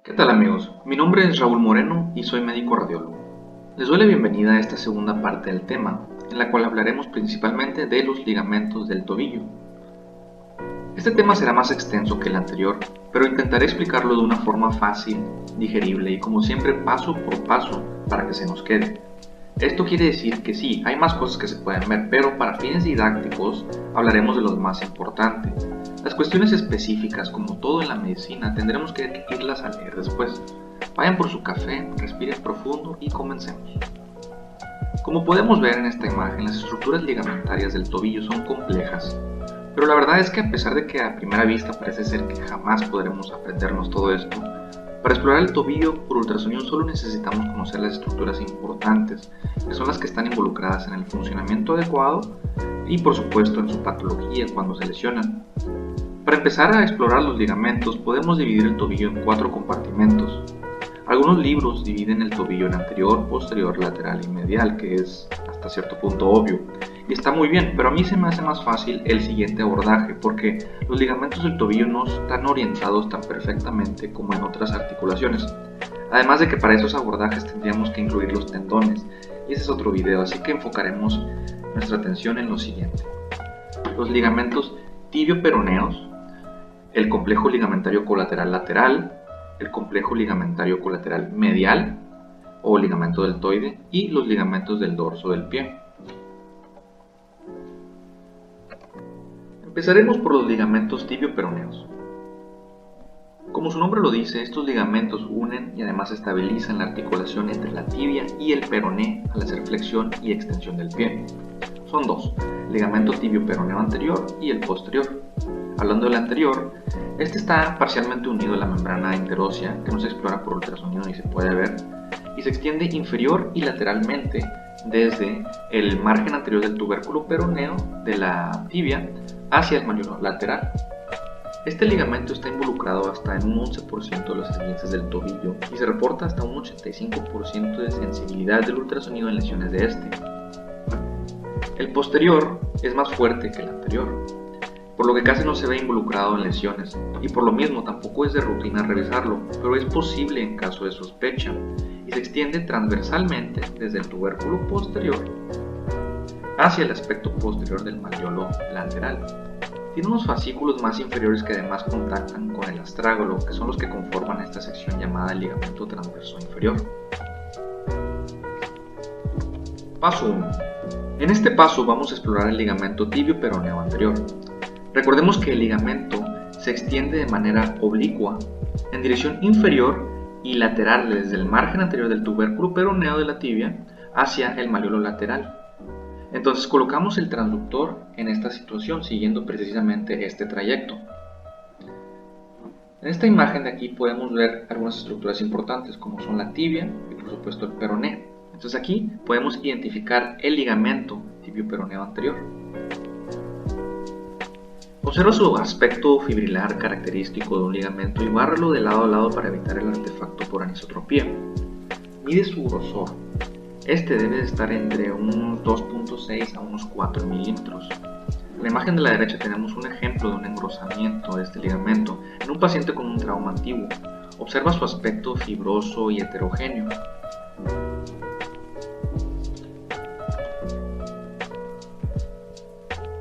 ¿Qué tal amigos? Mi nombre es Raúl Moreno y soy médico radiólogo. Les doy la bienvenida a esta segunda parte del tema, en la cual hablaremos principalmente de los ligamentos del tobillo. Este tema será más extenso que el anterior, pero intentaré explicarlo de una forma fácil, digerible y como siempre paso por paso para que se nos quede. Esto quiere decir que sí, hay más cosas que se pueden ver, pero para fines didácticos hablaremos de lo más importante. Las cuestiones específicas, como todo en la medicina, tendremos que irlas a leer después. Vayan por su café, respiren profundo y comencemos. Como podemos ver en esta imagen, las estructuras ligamentarias del tobillo son complejas, pero la verdad es que a pesar de que a primera vista parece ser que jamás podremos aprendernos todo esto, para explorar el tobillo por ultrasonido solo necesitamos conocer las estructuras importantes, que son las que están involucradas en el funcionamiento adecuado y por supuesto en su patología cuando se lesionan. Para empezar a explorar los ligamentos podemos dividir el tobillo en 4 compartimentos. Algunos libros dividen el tobillo en anterior, posterior, lateral y medial, que es hasta cierto punto obvio. Y está muy bien, pero a mí se me hace más fácil el siguiente abordaje, porque los ligamentos del tobillo no están orientados tan perfectamente como en otras articulaciones. Además de que para esos abordajes tendríamos que incluir los tendones, y ese es otro video, así que enfocaremos nuestra atención en lo siguiente. Los ligamentos tibio-peroneos, el complejo ligamentario colateral lateral, el complejo ligamentario colateral medial o ligamento deltoide y los ligamentos del dorso del pie. Empezaremos por los ligamentos tibio-peroneos. Como su nombre lo dice, estos ligamentos unen y además estabilizan la articulación entre la tibia y el peroné al hacer flexión y extensión del pie. Son dos, el ligamento tibio-peroneo anterior y el posterior. Hablando del anterior, este está parcialmente unido a la membrana interósea, que no se explora por ultrasonido ni se puede ver, y se extiende inferior y lateralmente desde el margen anterior del tubérculo peroneo de la tibia hacia el mayor lateral. Este ligamento está involucrado hasta en un 11% de los esguinces del tobillo y se reporta hasta un 85% de sensibilidad del ultrasonido en lesiones de este. El posterior es más fuerte que el anterior, por lo que casi no se ve involucrado en lesiones, y por lo mismo tampoco es de rutina revisarlo, pero es posible en caso de sospecha, y se extiende transversalmente desde el tubérculo posterior hacia el aspecto posterior del malleolo lateral. Tiene unos fascículos más inferiores que además contactan con el astrágalo, que son los que conforman esta sección llamada el ligamento transverso inferior. Paso 1. En este paso vamos a explorar el ligamento tibio-peroneo anterior. Recordemos que el ligamento se extiende de manera oblicua en dirección inferior y lateral desde el margen anterior del tubérculo peroneo de la tibia hacia el malleolo lateral. Entonces colocamos el transductor en esta situación siguiendo precisamente este trayecto. En esta imagen de aquí podemos ver algunas estructuras importantes como son la tibia y por supuesto el peroné. Entonces aquí podemos identificar el ligamento tibio-peroneo anterior. Observa su aspecto fibrilar característico de un ligamento y bárrelo de lado a lado para evitar el artefacto por anisotropía. Mide su grosor. Este debe de estar entre unos 2.6 a unos 4 milímetros. En la imagen de la derecha tenemos un ejemplo de un engrosamiento de este ligamento en un paciente con un trauma antiguo. Observa su aspecto fibroso y heterogéneo.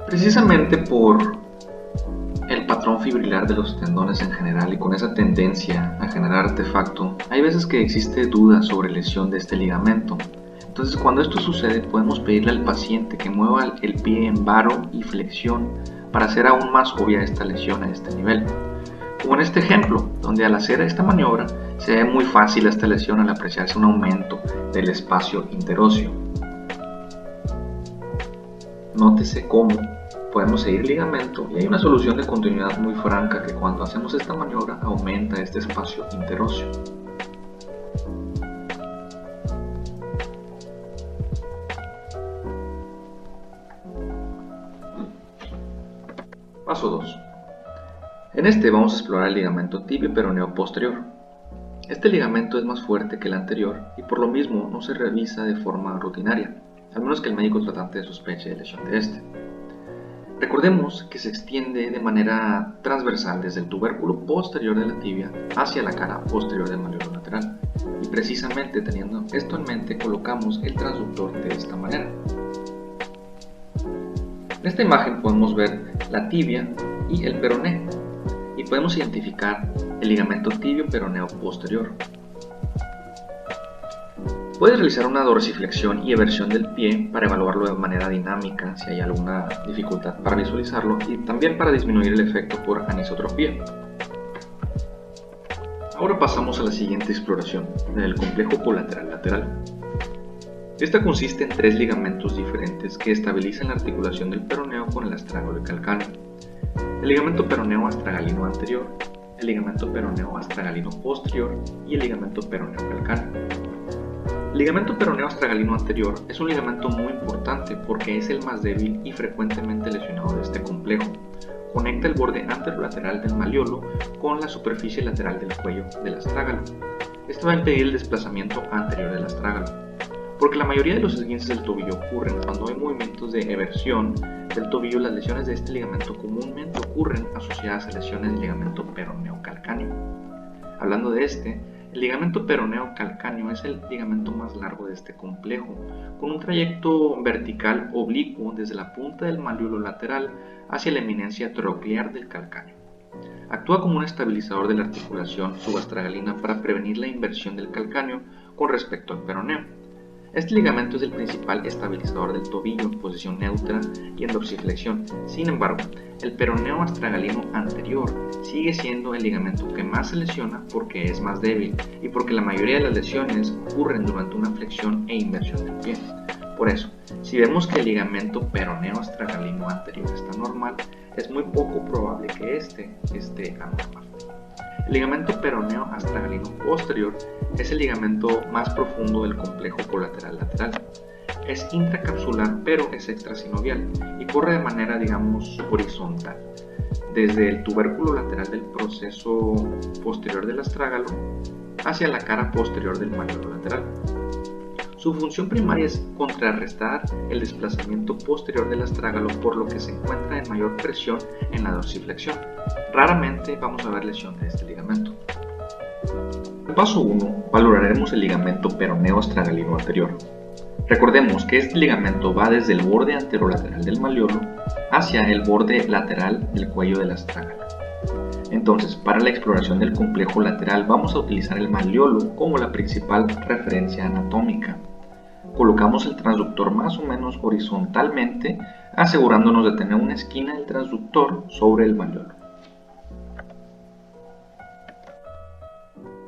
Precisamente por el patrón fibrilar de los tendones en general y con esa tendencia a generar artefacto, hay veces que existe duda sobre lesión de este ligamento. Entonces cuando esto sucede podemos pedirle al paciente que mueva el pie en varo y flexión para hacer aún más obvia esta lesión a este nivel. Como en este ejemplo, donde al hacer esta maniobra se ve muy fácil esta lesión al apreciarse un aumento del espacio interóseo. Nótese cómo podemos seguir el ligamento y hay una solución de continuidad muy franca que cuando hacemos esta maniobra aumenta este espacio interóseo. Paso 2. En este vamos a explorar el ligamento tibio-peroneo posterior. Este ligamento es más fuerte que el anterior y por lo mismo no se revisa de forma rutinaria, al menos que el médico tratante sospeche de lesión de este. Recordemos que se extiende de manera transversal desde el tubérculo posterior de la tibia hacia la cara posterior del malleolo lateral. Y precisamente teniendo esto en mente, colocamos el transductor de esta manera. En esta imagen podemos ver la tibia y el peroné, y podemos identificar el ligamento tibio-peroneo posterior. Puedes realizar una dorsiflexión y eversión del pie para evaluarlo de manera dinámica si hay alguna dificultad para visualizarlo, y también para disminuir el efecto por anisotropía. Ahora pasamos a la siguiente exploración, del complejo colateral lateral. Esta consiste en 3 ligamentos diferentes que estabilizan la articulación del peroneo con el astrágalo y calcáneo. El ligamento peroneo astragalino anterior, el ligamento peroneo astragalino posterior y el ligamento peroneo calcáneo. El ligamento peroneo astragalino anterior es un ligamento muy importante porque es el más débil y frecuentemente lesionado de este complejo. Conecta el borde anterolateral del malleolo con la superficie lateral del cuello del astrágalo. Esto va a impedir el desplazamiento anterior del astrágalo. Porque la mayoría de los esguinces del tobillo ocurren cuando hay movimientos de eversión del tobillo, las lesiones de este ligamento comúnmente ocurren asociadas a lesiones del ligamento peroneo calcáneo. Hablando de este, el ligamento peroneo calcáneo es el ligamento más largo de este complejo, con un trayecto vertical oblicuo desde la punta del malleolo lateral hacia la eminencia troclear del calcáneo. Actúa como un estabilizador de la articulación subastragalina para prevenir la inversión del calcáneo con respecto al peroneo. Este ligamento es el principal estabilizador del tobillo en posición neutra y en dorsiflexión. Sin embargo, el peroneo astragalino anterior sigue siendo el ligamento que más se lesiona porque es más débil y porque la mayoría de las lesiones ocurren durante una flexión e inversión del pie. Por eso, si vemos que el ligamento peroneo astragalino anterior está normal, es muy poco probable que este esté anormal. El ligamento peroneo astragalino posterior es el ligamento más profundo del complejo colateral lateral. Es intracapsular pero es extrasinovial y corre de manera, horizontal, desde el tubérculo lateral del proceso posterior del astrágalo hacia la cara posterior del malleolo lateral. Su función primaria es contrarrestar el desplazamiento posterior del astrágalo, por lo que se encuentra en mayor presión en la dorsiflexión. Raramente vamos a ver lesión de este ligamento. En el paso 1 valoraremos el ligamento peroneo astragalino anterior. Recordemos que este ligamento va desde el borde anterolateral del malleolo hacia el borde lateral del cuello del astrágalo. Entonces, para la exploración del complejo lateral vamos a utilizar el malleolo como la principal referencia anatómica. Colocamos el transductor más o menos horizontalmente, asegurándonos de tener una esquina del transductor sobre el malleolo.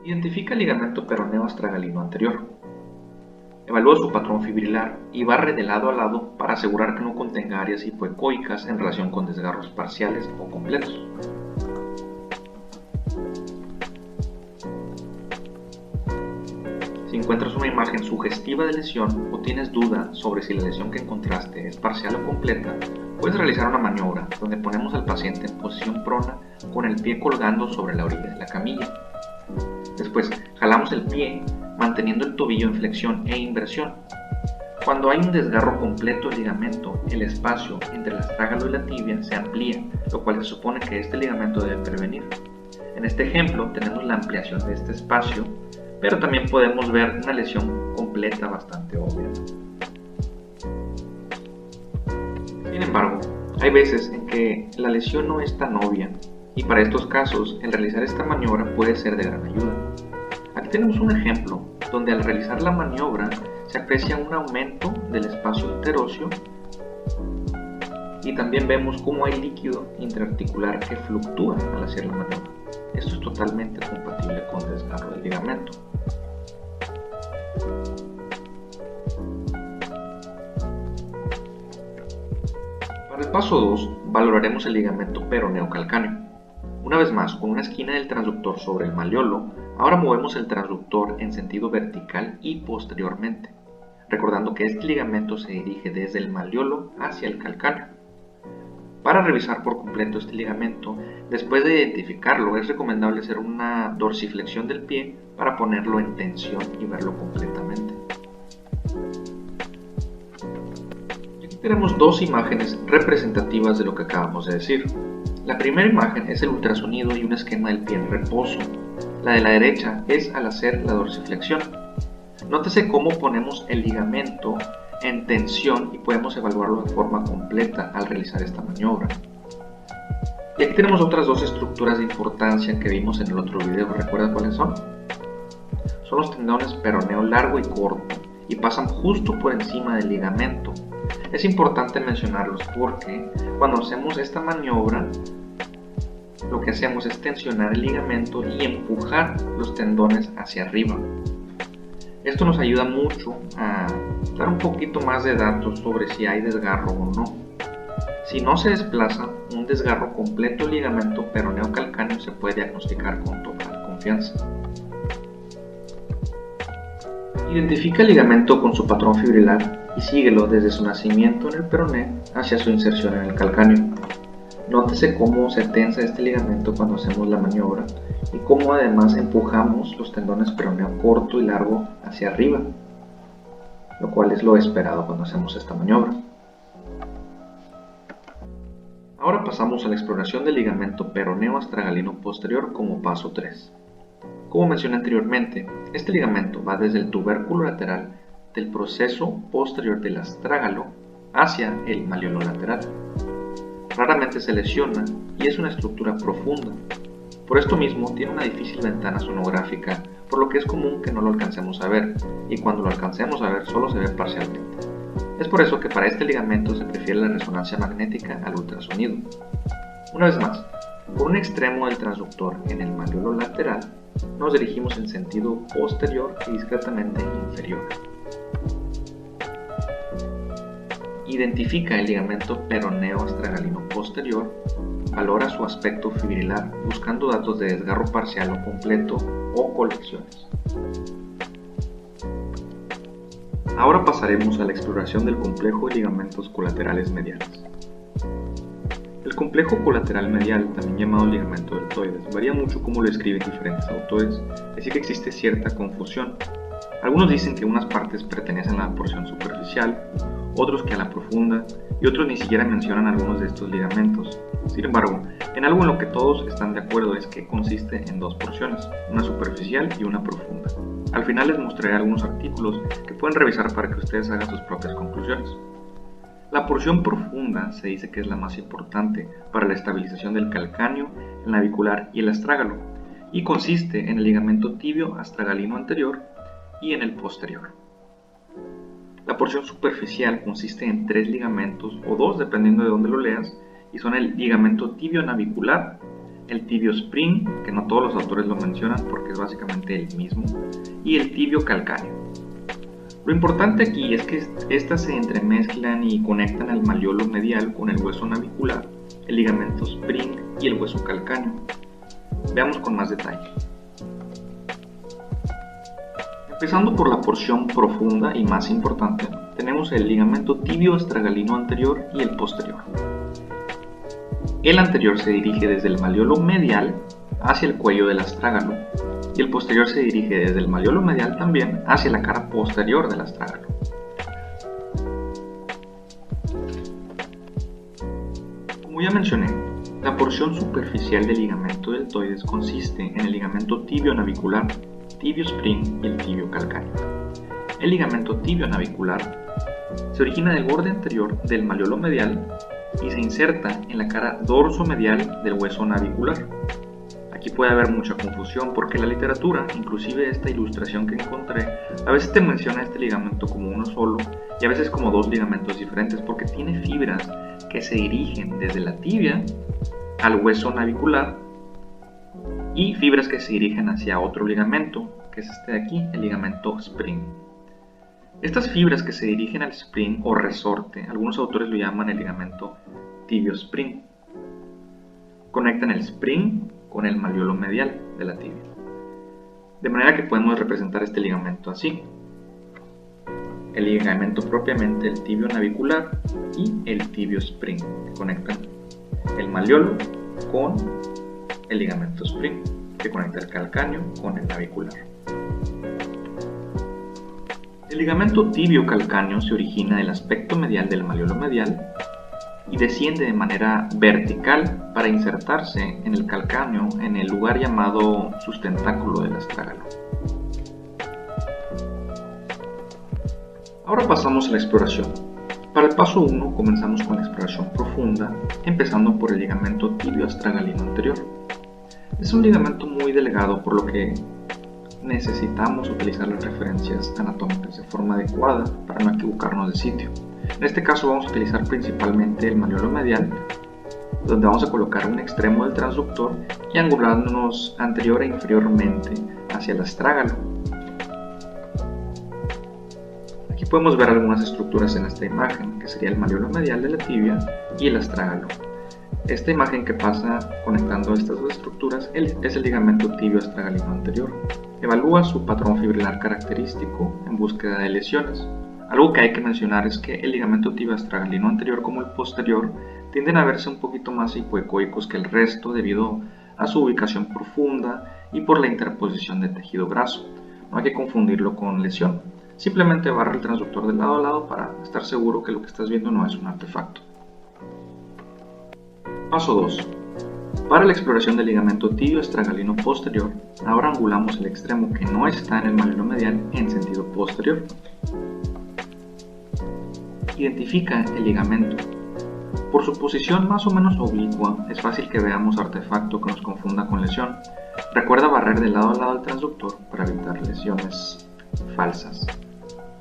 Identifica el ligamento peroneo astragalino anterior. Evalúa su patrón fibrilar y barre de lado a lado para asegurar que no contenga áreas hipoecoicas en relación con desgarros parciales o completos. Si encuentras una imagen sugestiva de lesión o tienes duda sobre si la lesión que encontraste es parcial o completa, puedes realizar una maniobra donde ponemos al paciente en posición prona con el pie colgando sobre la orilla de la camilla. Después, jalamos el pie manteniendo el tobillo en flexión e inversión. Cuando hay un desgarro completo del ligamento, el espacio entre el astrágalo y la tibia se amplía, lo cual se supone que este ligamento debe prevenir. En este ejemplo tenemos la ampliación de este espacio, pero también podemos ver una lesión completa bastante obvia. Sin embargo, hay veces en que la lesión no es tan obvia, y para estos casos el realizar esta maniobra puede ser de gran ayuda. Aquí tenemos un ejemplo donde al realizar la maniobra se aprecia un aumento del espacio interóseo y también vemos cómo hay líquido intraarticular que fluctúa al hacer la maniobra. Esto es totalmente compatible con desgarro del ligamento. Para el paso 2 valoraremos el ligamento peroneo calcáneo. Una vez más, con una esquina del transductor sobre el malleolo, ahora movemos el transductor en sentido vertical y posteriormente, recordando que este ligamento se dirige desde el malleolo hacia el calcáneo. Para revisar por completo este ligamento, después de identificarlo, es recomendable hacer una dorsiflexión del pie para ponerlo en tensión y verlo completamente. Aquí tenemos dos imágenes representativas de lo que acabamos de decir. La primera imagen es el ultrasonido y un esquema del pie en reposo. La de la derecha es al hacer la dorsiflexión. Nótese cómo ponemos el ligamento en tensión y podemos evaluarlo de forma completa al realizar esta maniobra. Y aquí tenemos otras dos estructuras de importancia que vimos en el otro video. ¿Recuerda cuáles son? Son los tendones peroneo largo y corto y pasan justo por encima del ligamento. Es importante mencionarlos porque cuando hacemos esta maniobra lo que hacemos es tensionar el ligamento y empujar los tendones hacia arriba. Esto nos ayuda mucho a dar un poquito más de datos sobre si hay desgarro o no. Si no se desplaza, un desgarro completo del ligamento peroneo calcáneo se puede diagnosticar con total confianza. Identifica el ligamento con su patrón fibrilar y síguelo desde su nacimiento en el peroné hacia su inserción en el calcáneo. Nótese cómo se tensa este ligamento cuando hacemos la maniobra y cómo además empujamos los tendones peroneo corto y largo hacia arriba, lo cual es lo esperado cuando hacemos esta maniobra. Ahora pasamos a la exploración del ligamento peroneo astragalino posterior como paso 3. Como mencioné anteriormente, este ligamento va desde el tubérculo lateral del proceso posterior del astrágalo hacia el malleolo lateral. Raramente se lesiona y es una estructura profunda. Por esto mismo tiene una difícil ventana sonográfica, por lo que es común que no lo alcancemos a ver, y cuando lo alcancemos a ver solo se ve parcialmente. Es por eso que para este ligamento se prefiere la resonancia magnética al ultrasonido. Una vez más, por un extremo del transductor en el malleolo lateral, nos dirigimos en sentido posterior y discretamente inferior. Identifica el ligamento peroneo astragalino posterior, valora su aspecto fibrilar buscando datos de desgarro parcial o completo o colecciones. Ahora pasaremos a la exploración del complejo de ligamentos colaterales mediales. El complejo colateral medial, también llamado ligamento deltoides, varía mucho como lo escriben diferentes autores, así que existe cierta confusión. Algunos dicen que unas partes pertenecen a la porción superficial, otros que a la profunda, y otros ni siquiera mencionan algunos de estos ligamentos. Sin embargo, en algo en lo que todos están de acuerdo es que consiste en dos porciones, una superficial y una profunda. Al final les mostraré algunos artículos que pueden revisar para que ustedes hagan sus propias conclusiones. La porción profunda se dice que es la más importante para la estabilización del calcáneo, el navicular y el astrágalo, y consiste en el ligamento tibio astragalino anterior y en el posterior. La porción superficial consiste en 3 ligamentos o 2 dependiendo de dónde lo leas, y son el ligamento tibio navicular, el tibio spring, que no todos los autores lo mencionan porque es básicamente el mismo, y el tibio calcáneo. Lo importante aquí es que estas se entremezclan y conectan al malleolo medial con el hueso navicular, el ligamento spring y el hueso calcáneo. Veamos con más detalle. Empezando por la porción profunda y más importante, tenemos el ligamento tibio astragalino anterior y el posterior. El anterior se dirige desde el malleolo medial hacia el cuello del astrágalo y el posterior se dirige desde el malleolo medial también hacia la cara posterior del astrágalo. Como ya mencioné, la porción superficial del ligamento deltoides consiste en el ligamento tibio navicular, tibio spring y el tibio calcáneo. El ligamento tibio navicular se origina del borde anterior del malleolo medial y se inserta en la cara dorsomedial del hueso navicular. Aquí puede haber mucha confusión porque la literatura, inclusive esta ilustración que encontré, a veces te menciona este ligamento como uno solo y a veces como 2 ligamentos diferentes porque tiene fibras que se dirigen desde la tibia al hueso navicular y fibras que se dirigen hacia otro ligamento, que es este de aquí, el ligamento spring. Estas fibras que se dirigen al spring o resorte, algunos autores lo llaman el ligamento tibio spring, conectan el spring con el malleolo medial de la tibia. De manera que podemos representar este ligamento así. El ligamento propiamente, el tibio navicular y el tibio spring, que conectan el malleolo con el ligamento spring, que conecta el calcáneo con el navicular. El ligamento tibio calcáneo se origina del aspecto medial del malleolo medial y desciende de manera vertical para insertarse en el calcáneo en el lugar llamado sustentáculo del astrágalo. Ahora pasamos a la exploración. Para el paso 1 comenzamos con la exploración profunda, empezando por el ligamento tibio astragalino anterior. Es un ligamento muy delgado, por lo que necesitamos utilizar las referencias anatómicas de forma adecuada para no equivocarnos de sitio. En este caso vamos a utilizar principalmente el malleolo medial, donde vamos a colocar un extremo del transductor y angulándonos anterior e inferiormente hacia el astrágalo. Aquí podemos ver algunas estructuras en esta imagen, que sería el malleolo medial de la tibia y el astrágalo. Esta imagen que pasa conectando estas dos estructuras es el ligamento tibio astragalino anterior. Evalúa su patrón fibrilar característico en búsqueda de lesiones. Algo que hay que mencionar es que el ligamento tibio astragalino anterior como el posterior tienden a verse un poquito más hipoecoicos que el resto debido a su ubicación profunda y por la interposición de tejido graso. No hay que confundirlo con lesión. Simplemente barra el transductor de lado a lado para estar seguro que lo que estás viendo no es un artefacto. Paso 2. Para la exploración del ligamento tibio astragalino posterior, ahora angulamos el extremo que no está en el malleolo medial en sentido posterior. Identifica el ligamento. Por su posición más o menos oblicua, es fácil que veamos artefacto que nos confunda con lesión. Recuerda barrer de lado a lado el transductor para evitar lesiones falsas.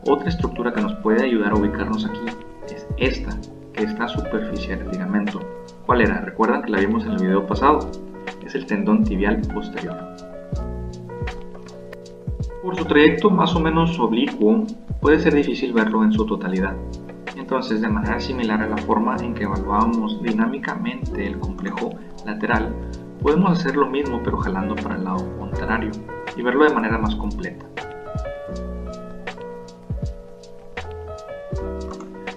Otra estructura que nos puede ayudar a ubicarnos aquí es esta, que está superficial del ligamento. ¿Cuál era? Recuerdan que la vimos en el video pasado. Es el tendón tibial posterior. Por su trayecto más o menos oblicuo, puede ser difícil verlo en su totalidad. Entonces, de manera similar a la forma en que evaluábamos dinámicamente el complejo lateral, podemos hacer lo mismo pero jalando para el lado contrario y verlo de manera más completa.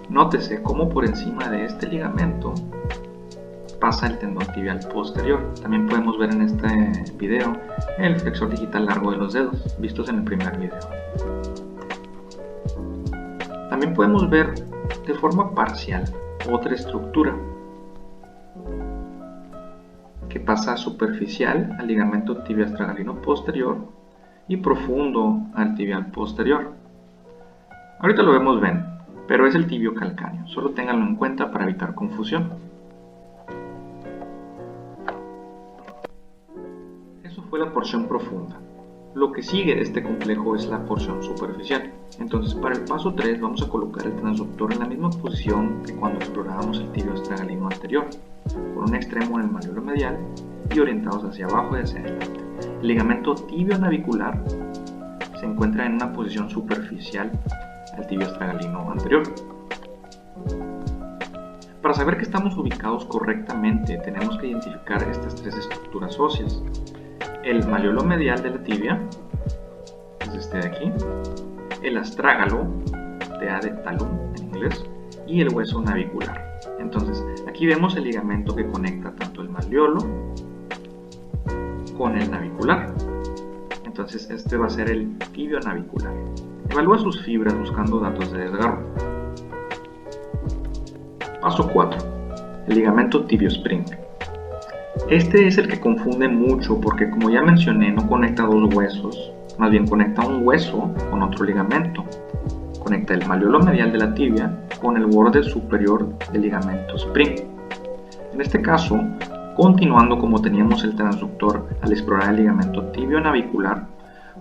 Nótese cómo por encima de este ligamento pasa el tendón tibial posterior. También podemos ver en este video el flexor digital largo de los dedos, vistos en el primer video. También podemos ver de forma parcial otra estructura que pasa superficial al ligamento tibio astragalino posterior y profundo al tibial posterior. Ahorita lo vemos bien, pero es el tibio calcáneo, solo ténganlo en cuenta para evitar confusión. Eso fue la porción profunda. Lo que sigue de este complejo es la porción superficial. Entonces, para el paso 3 vamos a colocar el transductor en la misma posición que cuando explorábamos el tibio astragalino anterior, con un extremo en el malleolo medial y orientados hacia abajo y hacia adelante. El ligamento tibio navicular se encuentra en una posición superficial al tibio astragalino anterior. Para saber que estamos ubicados correctamente, tenemos que identificar estas tres estructuras óseas. El malleolo medial de la tibia, es este de aquí, el astrágalo, TA de talón en inglés, y el hueso navicular. Entonces, aquí vemos el ligamento que conecta tanto el malleolo con el navicular. Entonces, este va a ser el tibio navicular. Evalúa sus fibras buscando datos de desgarro. Paso 4. El ligamento tibio spring. Este es el que confunde mucho porque, como ya mencioné, no conecta dos huesos, más bien conecta un hueso con otro ligamento. Conecta el malleolo medial de la tibia con el borde superior del ligamento spring. En este caso, continuando como teníamos el transductor al explorar el ligamento tibio navicular,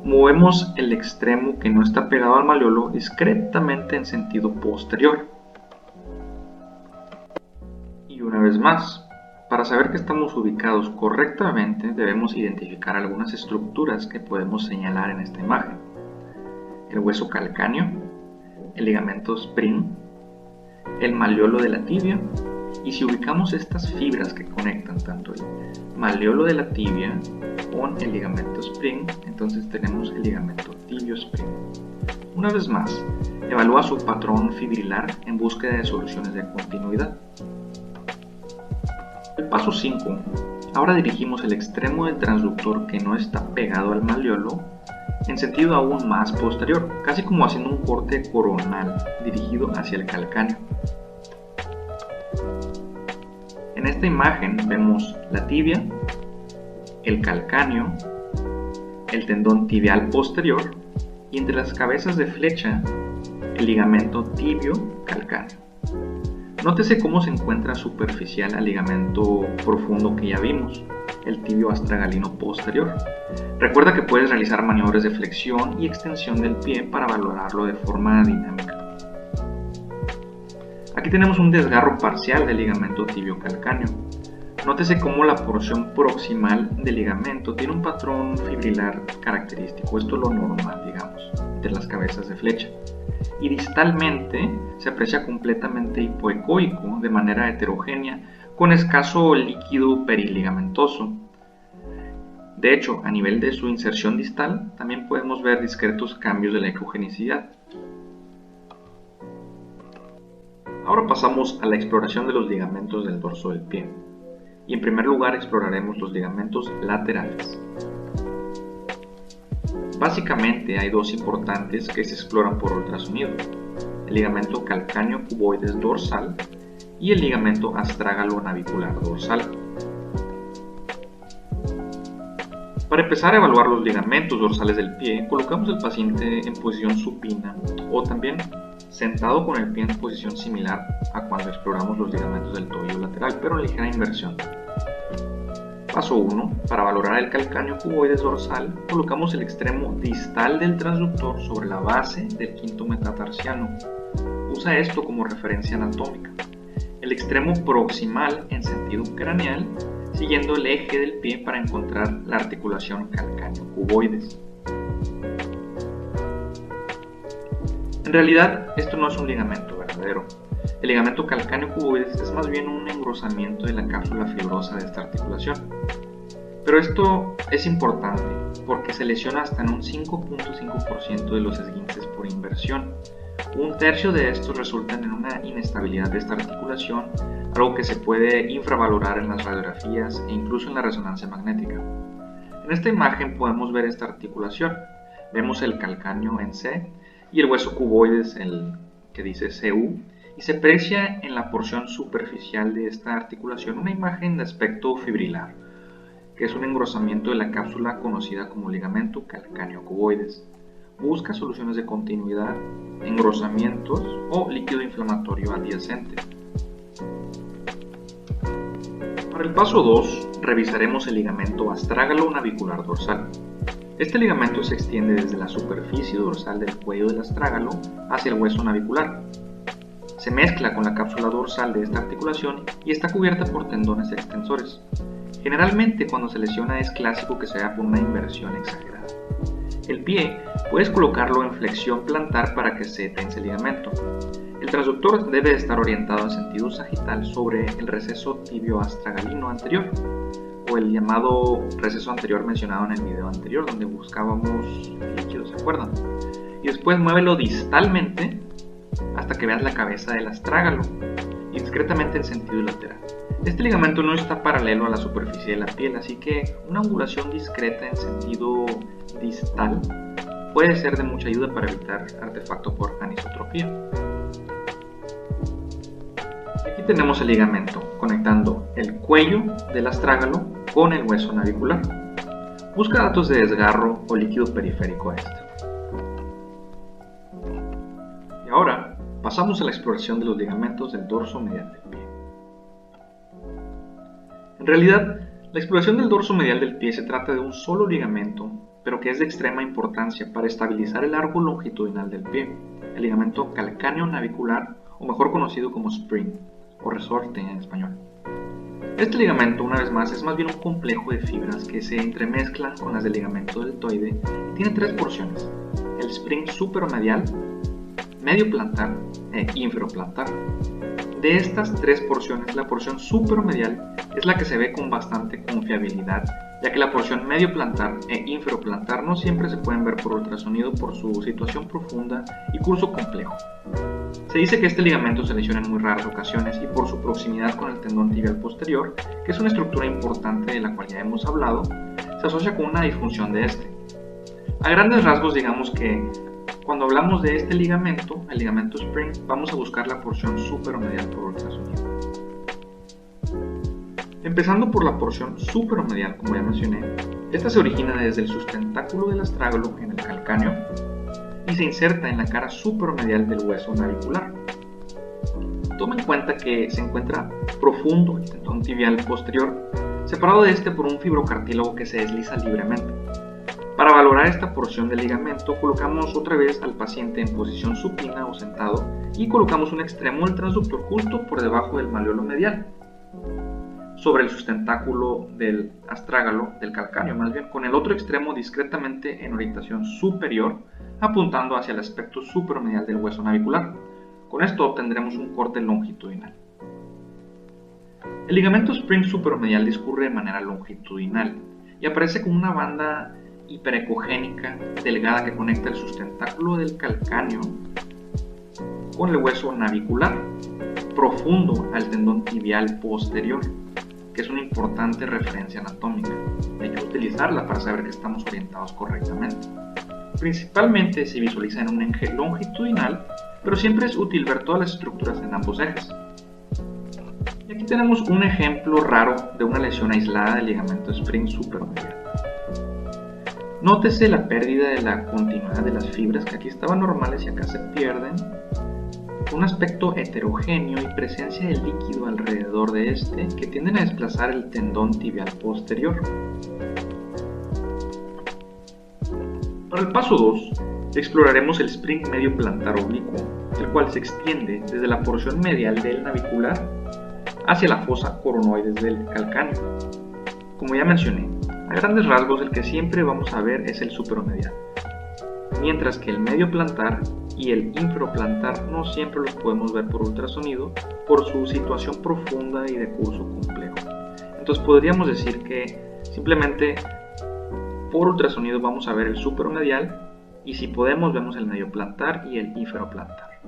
movemos el extremo que no está pegado al malleolo discretamente en sentido posterior. Y una vez más, para saber que estamos ubicados correctamente, debemos identificar algunas estructuras que podemos señalar en esta imagen. El hueso calcáneo, el ligamento spring, el malleolo de la tibia, y si ubicamos estas fibras que conectan tanto el malleolo de la tibia con el ligamento spring, entonces tenemos el ligamento tibio spring. Una vez más, evalúa su patrón fibrilar en búsqueda de soluciones de continuidad. El paso 5. Ahora dirigimos el extremo del transductor que no está pegado al malleolo en sentido aún más posterior, casi como haciendo un corte coronal dirigido hacia el calcáneo. En esta imagen vemos la tibia, el calcáneo, el tendón tibial posterior y entre las cabezas de flecha el ligamento tibio calcáneo. Nótese cómo se encuentra superficial al ligamento profundo que ya vimos, el tibio astragalino posterior. Recuerda que puedes realizar maniobras de flexión y extensión del pie para valorarlo de forma dinámica. Aquí tenemos un desgarro parcial del ligamento tibio calcáneo. Nótese cómo la porción proximal del ligamento tiene un patrón fibrilar característico, esto es lo normal, digamos, entre las cabezas de flecha. Y distalmente se aprecia completamente hipoecoico, de manera heterogénea, con escaso líquido periligamentoso. De hecho, a nivel de su inserción distal, también podemos ver discretos cambios de la ecogenicidad. Ahora pasamos a la exploración de los ligamentos del dorso del pie. Y en primer lugar exploraremos los ligamentos laterales. Básicamente hay dos importantes que se exploran por ultrasonido: el ligamento calcáneo cuboides dorsal y el ligamento astrágalo navicular dorsal. Para empezar a evaluar los ligamentos dorsales del pie, colocamos al paciente en posición supina o también sentado con el pie en posición similar a cuando exploramos los ligamentos del tobillo lateral, pero en ligera inversión. Paso 1. Para valorar el calcáneo cuboides dorsal, colocamos el extremo distal del transductor sobre la base del quinto metatarsiano. Usa esto como referencia anatómica. El extremo proximal en sentido craneal, siguiendo el eje del pie para encontrar la articulación calcáneo cuboides. En realidad, esto no es un ligamento verdadero. El ligamento calcáneo cuboides es más bien un engrosamiento de la cápsula fibrosa de esta articulación. Pero esto es importante porque se lesiona hasta en un 5.5% de los esguinces por inversión. Un tercio de estos resultan en una inestabilidad de esta articulación, algo que se puede infravalorar en las radiografías e incluso en la resonancia magnética. En esta imagen podemos ver esta articulación. Vemos el calcáneo en C y el hueso cuboides, el que dice CU, y se aprecia en la porción superficial de esta articulación una imagen de aspecto fibrilar, que es un engrosamiento de la cápsula conocida como ligamento calcáneo cuboides. Busca soluciones de continuidad, engrosamientos o líquido inflamatorio adyacente. Para el paso 2, revisaremos el ligamento astrágalo navicular dorsal. Este ligamento se extiende desde la superficie dorsal del cuello del astrágalo hacia el hueso navicular. Se mezcla con la cápsula dorsal de esta articulación y está cubierta por tendones extensores. Generalmente cuando se lesiona es clásico que se vea por una inversión exagerada. El pie puedes colocarlo en flexión plantar para que se tense el ligamento. El transductor debe estar orientado en sentido sagital sobre el receso tibio-astragalino anterior, o el llamado receso anterior mencionado en el video anterior, donde buscábamos líquido, ¿se acuerdan? Y después muévelo distalmente hasta que veas la cabeza del astrágalo y discretamente en sentido lateral. Este ligamento no está paralelo a la superficie de la piel, así que una angulación discreta en sentido distal puede ser de mucha ayuda para evitar artefacto por anisotropía. Aquí tenemos el ligamento conectando el cuello del astrágalo con el hueso navicular. Busca datos de desgarro o líquido periférico a este. Y ahora pasamos a la exploración de los ligamentos del dorso medial del pie. En realidad, la exploración del dorso medial del pie se trata de un solo ligamento, pero que es de extrema importancia para estabilizar el arco longitudinal del pie, el ligamento calcáneo navicular, o mejor conocido como spring, o resorte en español. Este ligamento, una vez más, es más bien un complejo de fibras que se entremezclan con las del ligamento deltoide y tiene tres porciones: el spring superomedial, medio plantar e inferoplantar. De estas tres porciones, la porción superomedial es la que se ve con bastante confiabilidad, ya que la porción medio plantar e inferoplantar no siempre se pueden ver por ultrasonido por su situación profunda y curso complejo. Se dice que este ligamento se lesiona en muy raras ocasiones y por su proximidad con el tendón tibial posterior, que es una estructura importante de la cual ya hemos hablado, se asocia con una disfunción de este. A grandes rasgos, digamos que cuando hablamos de este ligamento, el ligamento spring, vamos a buscar la porción superomedial por ultrasonido. Empezando por la porción superomedial, como ya mencioné, esta se origina desde el sustentáculo del astrágalo en el calcáneo y se inserta en la cara superomedial del hueso navicular. Toma en cuenta que se encuentra profundo el tendón tibial posterior, separado de este por un fibrocartílago que se desliza libremente. Para valorar esta porción del ligamento, colocamos otra vez al paciente en posición supina o sentado y colocamos un extremo del transductor justo por debajo del malleolo medial, sobre el sustentáculo del astrágalo, del calcáneo más bien, con el otro extremo discretamente en orientación superior, apuntando hacia el aspecto superomedial del hueso navicular. Con esto obtendremos un corte longitudinal. El ligamento spring superomedial discurre de manera longitudinal y aparece con una banda hiperecogénica delgada que conecta el sustentáculo del calcáneo con el hueso navicular, profundo al tendón tibial posterior, que es una importante referencia anatómica. Hay que utilizarla para saber que estamos orientados correctamente. Principalmente se visualiza en un eje longitudinal, pero siempre es útil ver todas las estructuras en ambos ejes. Y aquí tenemos un ejemplo raro de una lesión aislada del ligamento spring superomedial. Nótese la pérdida de la continuidad de las fibras que aquí estaban normales y acá se pierden, un aspecto heterogéneo y presencia de líquido alrededor de este que tienden a desplazar el tendón tibial posterior. Para el paso 2, exploraremos el spring medio plantar oblicuo, el cual se extiende desde la porción medial del navicular hacia la fosa coronoides del calcáneo. Como ya mencioné, a grandes rasgos el que siempre vamos a ver es el superomedial, mientras que el medio plantar y el inferoplantar no siempre los podemos ver por ultrasonido por su situación profunda y de curso complejo. Entonces podríamos decir que simplemente por ultrasonido vamos a ver el superomedial y si podemos vemos el medio plantar y el inferoplantar.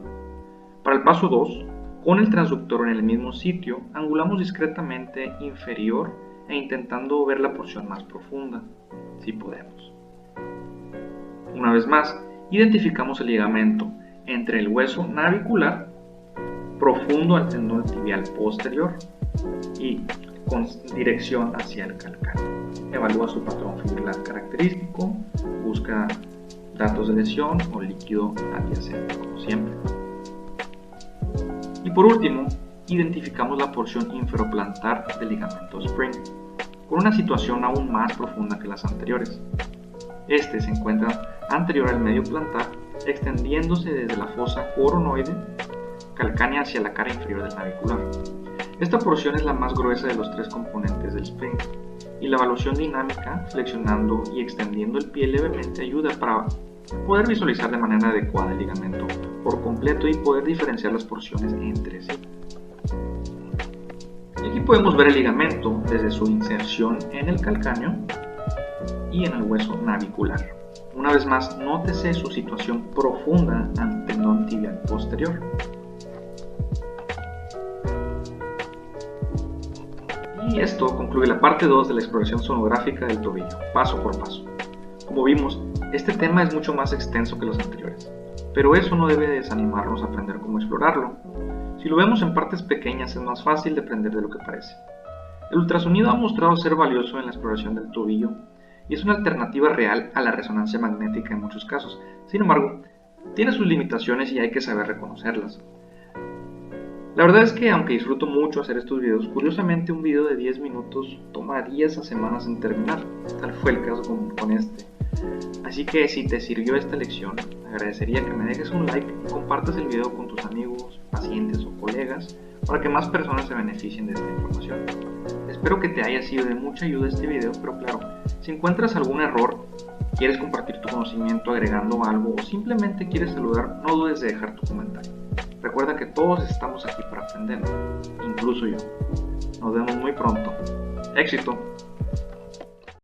Para el paso 2, con el transductor en el mismo sitio, angulamos discretamente inferior e intentando ver la porción más profunda, si podemos. Una vez más, identificamos el ligamento entre el hueso navicular, profundo al tendón tibial posterior y con dirección hacia el calcáneo. Evalúa su patrón fibrilar característico, busca datos de lesión o líquido adyacente, como siempre. Y por último, identificamos la porción inferoplantar del ligamento spring, con una situación aún más profunda que las anteriores. Este se encuentra anterior al medio plantar, extendiéndose desde la fosa coronoide calcánea hacia la cara inferior del navicular. Esta porción es la más gruesa de los tres componentes del spring, y la evaluación dinámica, flexionando y extendiendo el pie levemente, ayuda para poder visualizar de manera adecuada el ligamento por completo y poder diferenciar las porciones entre sí. Y aquí podemos ver el ligamento desde su inserción en el calcáneo y en el hueso navicular. Una vez más, nótese su situación profunda ante el tendón tibial posterior. Y esto concluye la parte 2 de la exploración sonográfica del tobillo, paso por paso. Como vimos, este tema es mucho más extenso que los anteriores, pero eso no debe desanimarnos a aprender cómo explorarlo. Si lo vemos en partes pequeñas es más fácil de aprender de lo que parece. El ultrasonido ha mostrado ser valioso en la exploración del tobillo y es una alternativa real a la resonancia magnética en muchos casos. Sin embargo, tiene sus limitaciones y hay que saber reconocerlas. La verdad es que aunque disfruto mucho hacer estos videos, curiosamente un video de 10 minutos toma días a semanas en terminar. Tal fue el caso con este. Así que si te sirvió esta lección, agradecería que me dejes un like y compartas el video con tus amigos, pacientes o colegas para que más personas se beneficien de esta información. Espero que te haya sido de mucha ayuda este video, pero claro, si encuentras algún error, quieres compartir tu conocimiento agregando algo o simplemente quieres saludar, no dudes de dejar tu comentario. Recuerda que todos estamos aquí para aprender, incluso yo. Nos vemos muy pronto. ¡Éxito!